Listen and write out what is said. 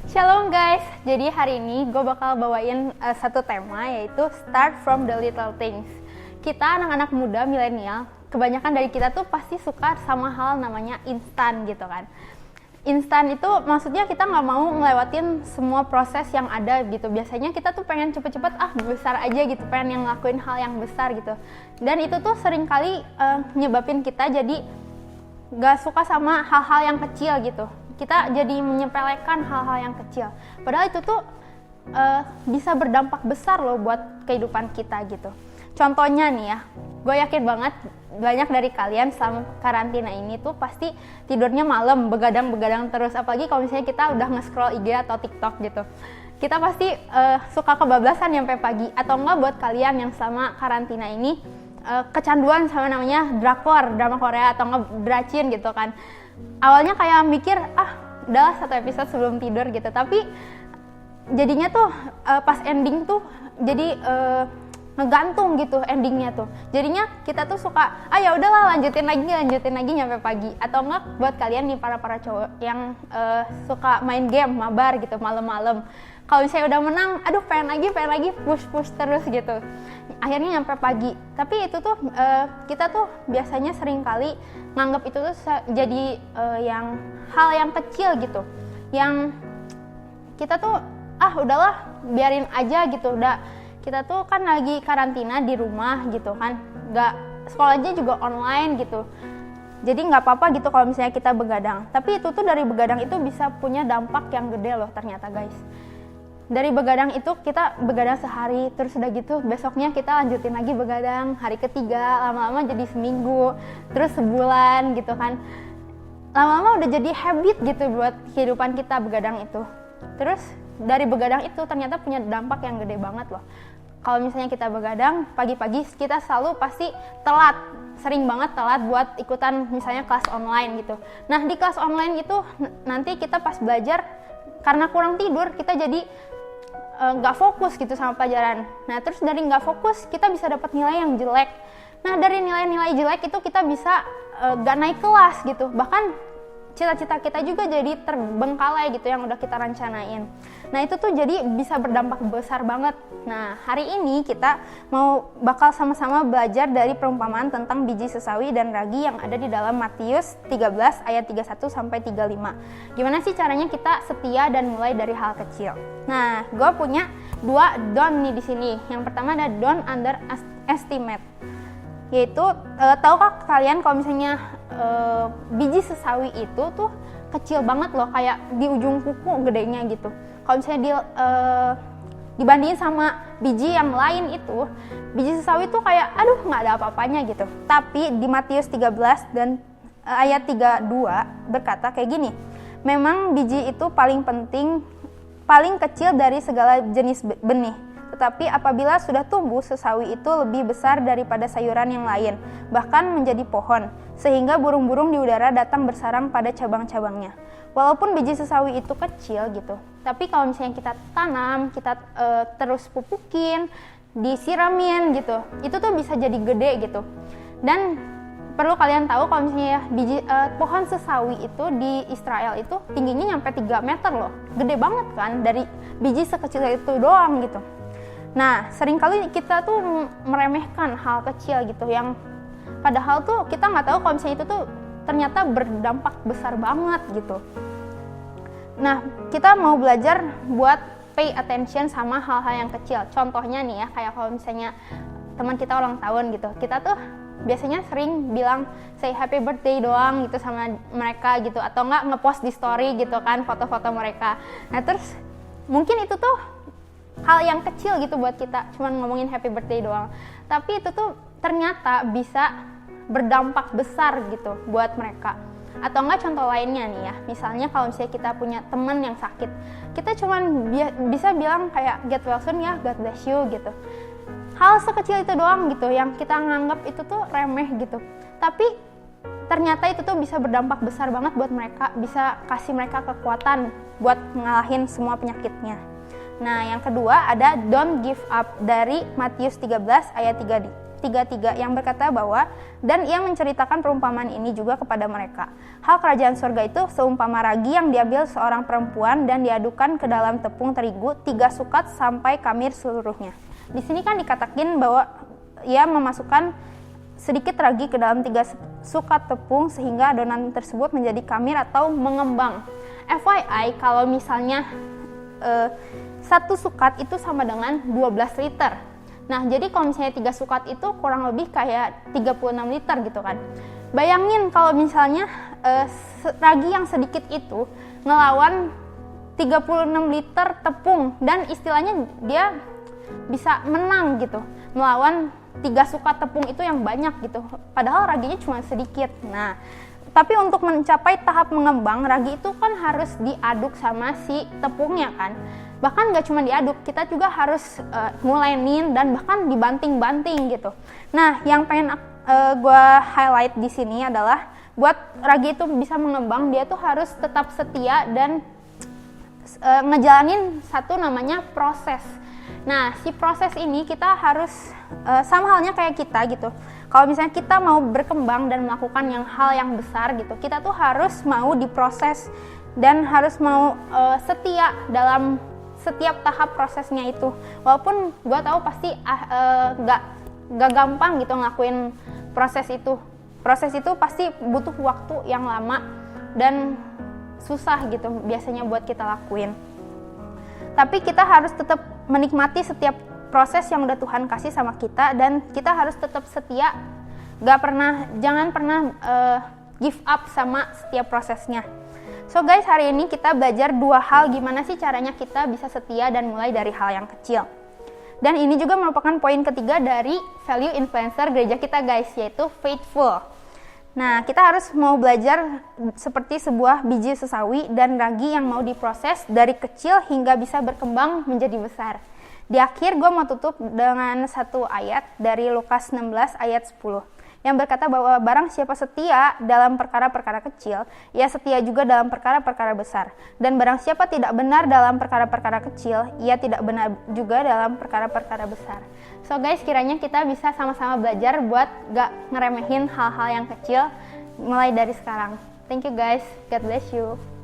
Shalom guys, jadi hari ini gue bakal bawain satu tema, yaitu Start from the Little Things. Kita anak-anak muda milenial, kebanyakan dari kita tuh pasti suka sama hal namanya instan gitu kan. Instan itu maksudnya kita nggak mau ngelewatin semua proses yang ada gitu. Biasanya kita tuh pengen cepet-cepet besar aja gitu, pengen yang ngelakuin hal yang besar gitu. Dan itu tuh seringkali nyebabin kita jadi nggak suka sama hal-hal yang kecil gitu. Kita jadi menyepelekan hal-hal yang kecil. Padahal itu tuh bisa berdampak besar loh buat kehidupan kita gitu. Contohnya nih ya, gue yakin banget banyak dari kalian selama karantina ini tuh pasti tidurnya malam, begadang-begadang terus. Apalagi kalau misalnya kita udah nge-scroll IG atau TikTok gitu. Kita pasti suka kebablasan sampai pagi. Atau enggak buat kalian yang selama karantina ini kecanduan sama namanya drakor, drama Korea atau enggak dracin gitu kan. Awalnya kayak mikir, udahlah satu episode sebelum tidur gitu. Tapi jadinya tuh pas ending tuh jadi ngegantung gitu endingnya tuh. Jadinya kita tuh suka, ya udahlah lanjutin lagi nyampe pagi. Atau enggak buat kalian nih para cowok yang suka main game, mabar gitu malam-malam. Kalau misalnya udah menang, pengen lagi push terus gitu. Akhirnya nyampe pagi. Tapi itu tuh kita tuh biasanya sering kali nganggap itu tuh jadi yang hal yang kecil gitu. Yang kita tuh udahlah biarin aja gitu. Udah kita tuh kan lagi karantina di rumah gitu kan. Nggak sekolahnya juga online gitu. Jadi nggak apa-apa gitu kalau misalnya kita begadang. Tapi itu tuh dari begadang itu bisa punya dampak yang gede loh ternyata guys. Dari begadang itu kita begadang sehari, terus udah gitu besoknya kita lanjutin lagi begadang, hari ketiga, lama-lama jadi seminggu, terus sebulan gitu kan. Lama-lama udah jadi habit gitu buat kehidupan kita begadang itu. Terus dari begadang itu ternyata punya dampak yang gede banget loh. Kalau misalnya kita begadang, pagi-pagi kita selalu pasti telat, sering banget telat buat ikutan misalnya kelas online gitu. Nah di kelas online itu nanti kita pas belajar, karena kurang tidur kita jadi nggak fokus gitu sama pelajaran. Nah terus dari nggak fokus kita bisa dapat nilai yang jelek. Nah dari nilai-nilai jelek itu kita bisa nggak naik kelas gitu. Bahkan cita-cita kita juga jadi terbengkalai gitu yang udah kita rencanain. Nah itu tuh jadi bisa berdampak besar banget. Nah hari ini kita bakal sama-sama belajar dari perumpamaan tentang biji sesawi dan ragi yang ada di dalam Matius 13 ayat 31 sampai 35. Gimana sih caranya kita setia dan mulai dari hal kecil? Nah, gue punya 2 don't nih di sini. Yang pertama ada don't underestimate. Yaitu tahukah kalian kalau misalnya biji sesawi itu tuh kecil banget loh, kayak di ujung kuku gedenya gitu. Kalau misalnya dibandingin sama biji yang lain itu, biji sesawi tuh kayak nggak ada apa-apanya gitu. Tapi di Matius 13 dan ayat 32 berkata kayak gini, memang biji itu paling kecil dari segala jenis benih. Tetapi apabila sudah tumbuh, sesawi itu lebih besar daripada sayuran yang lain, bahkan menjadi pohon, sehingga burung-burung di udara datang bersarang pada cabang-cabangnya. Walaupun biji sesawi itu kecil gitu, tapi kalau misalnya kita tanam, kita terus pupukin, disiramin gitu, itu tuh bisa jadi gede gitu. Dan perlu kalian tahu kalau misalnya pohon sesawi itu di Israel itu tingginya nyampe 3 meter loh, gede banget kan dari biji sekecil itu doang gitu. Nah, seringkali kita tuh meremehkan hal kecil gitu, yang padahal tuh kita nggak tahu kalau misalnya itu tuh ternyata berdampak besar banget gitu. Nah, kita mau belajar buat pay attention sama hal-hal yang kecil. Contohnya nih ya, kayak kalau misalnya teman kita ulang tahun gitu, kita tuh biasanya sering bilang say happy birthday doang gitu sama mereka gitu, atau nggak ngepost di story gitu kan foto-foto mereka. Nah, terus mungkin itu tuh hal yang kecil gitu buat kita, cuman ngomongin happy birthday doang. Tapi itu tuh ternyata bisa berdampak besar gitu buat mereka. Atau enggak contoh lainnya nih ya, misalnya kalau misalnya kita punya teman yang sakit, kita cuman bisa bilang kayak get well soon ya, God bless you gitu. Hal sekecil itu doang gitu, yang kita nganggap itu tuh remeh gitu. Tapi ternyata itu tuh bisa berdampak besar banget buat mereka, bisa kasih mereka kekuatan buat ngalahin semua penyakitnya. Nah, yang kedua ada don't give up dari Matius 13 ayat 3:3 yang berkata bahwa, dan ia menceritakan perumpamaan ini juga kepada mereka. Hal kerajaan surga itu seumpama ragi yang diambil seorang perempuan dan diadukan ke dalam tepung terigu 3 sukat sampai kamir seluruhnya. Di sini kan dikatakan bahwa ia memasukkan sedikit ragi ke dalam 3 sukat tepung sehingga adonan tersebut menjadi kamir atau mengembang. FYI, kalau misalnya 1 sukat itu sama dengan 12 liter. Nah, jadi kalau misalnya 3 sukat itu kurang lebih kayak 36 liter gitu kan. Bayangin kalau misalnya ragi yang sedikit itu ngelawan 36 liter tepung, dan istilahnya dia bisa menang gitu melawan 3 sukat tepung itu yang banyak gitu, padahal raginya cuma sedikit. Nah, tapi untuk mencapai tahap mengembang, ragi itu kan harus diaduk sama si tepungnya kan. Bahkan gak cuma diaduk, kita juga harus ngulenin dan bahkan dibanting-banting gitu. Nah, yang pengen gue highlight di sini adalah buat ragi itu bisa mengembang, dia tuh harus tetap setia dan ngejalanin satu namanya proses. Nah, si proses ini kita harus sama halnya kayak kita gitu. Kalau misalnya kita mau berkembang dan melakukan hal yang besar gitu, kita tuh harus mau diproses dan harus mau setia dalam setiap tahap prosesnya itu. Walaupun gue tahu pasti gak gampang gitu ngelakuin proses itu. Proses itu pasti butuh waktu yang lama dan susah gitu biasanya buat kita lakuin. Tapi kita harus tetap menikmati setiap proses yang udah Tuhan kasih sama kita, dan kita harus tetap setia, jangan pernah give up sama setiap prosesnya. So guys, hari ini kita belajar 2 hal gimana sih caranya kita bisa setia dan mulai dari hal yang kecil. Dan ini juga merupakan poin ketiga dari value influencer gereja kita guys, yaitu faithful. Nah, kita harus mau belajar seperti sebuah biji sesawi dan ragi yang mau diproses dari kecil hingga bisa berkembang menjadi besar. Di akhir gue mau tutup dengan satu ayat dari Lukas 16 ayat 10 yang berkata bahwa barang siapa setia dalam perkara-perkara kecil, ia setia juga dalam perkara-perkara besar. Dan barang siapa tidak benar dalam perkara-perkara kecil, ia tidak benar juga dalam perkara-perkara besar. So guys, kiranya kita bisa sama-sama belajar buat gak ngeremehin hal-hal yang kecil mulai dari sekarang. Thank you guys, God bless you.